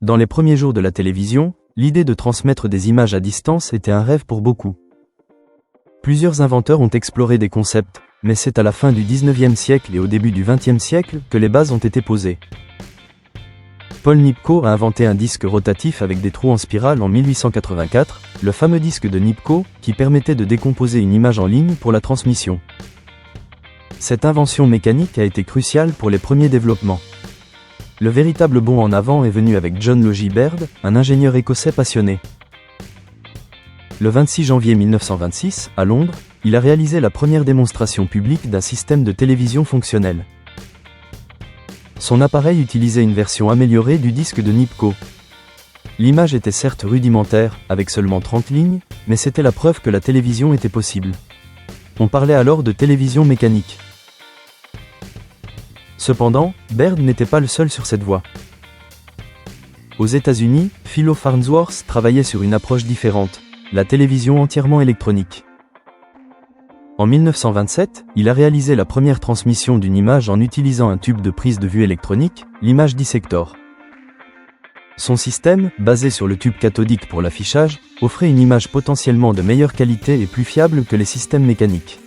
Dans les premiers jours de la télévision, l'idée de transmettre des images à distance était un rêve pour beaucoup. Plusieurs inventeurs ont exploré des concepts, mais c'est à la fin du 19e siècle et au début du 20e siècle que les bases ont été posées. Paul Nipkow a inventé un disque rotatif avec des trous en spirale en 1884, le fameux disque de Nipkow, qui permettait de décomposer une image en ligne pour la transmission. Cette invention mécanique a été cruciale pour les premiers développements. Le véritable bond en avant est venu avec John Logie Baird, un ingénieur écossais passionné. Le 26 janvier 1926, à Londres, il a réalisé la première démonstration publique d'un système de télévision fonctionnel. Son appareil utilisait une version améliorée du disque de Nipkow. L'image était certes rudimentaire, avec seulement 30 lignes, mais c'était la preuve que la télévision était possible. On parlait alors de télévision mécanique. Cependant, Baird n'était pas le seul sur cette voie. Aux États-Unis, Philo Farnsworth travaillait sur une approche différente, la télévision entièrement électronique. En 1927, il a réalisé la première transmission d'une image en utilisant un tube de prise de vue électronique, l'image dissector. Son système, basé sur le tube cathodique pour l'affichage, offrait une image potentiellement de meilleure qualité et plus fiable que les systèmes mécaniques.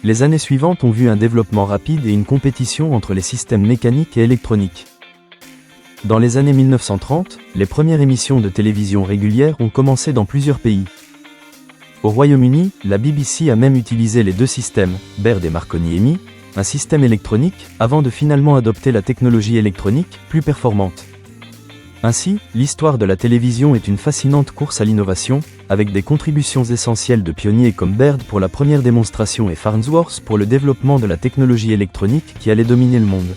Les années suivantes ont vu un développement rapide et une compétition entre les systèmes mécaniques et électroniques. Dans les années 1930, les premières émissions de télévision régulières ont commencé dans plusieurs pays. Au Royaume-Uni, la BBC a même utilisé les deux systèmes, Baird et Marconi-Emy, un système électronique, avant de finalement adopter la technologie électronique, plus performante. Ainsi, l'histoire de la télévision est une fascinante course à l'innovation, avec des contributions essentielles de pionniers comme Baird pour la première démonstration et Farnsworth pour le développement de la technologie électronique qui allait dominer le monde.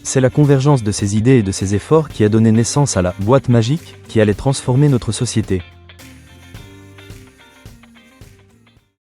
C'est la convergence de ces idées et de ces efforts qui a donné naissance à la « boîte magique » qui allait transformer notre société.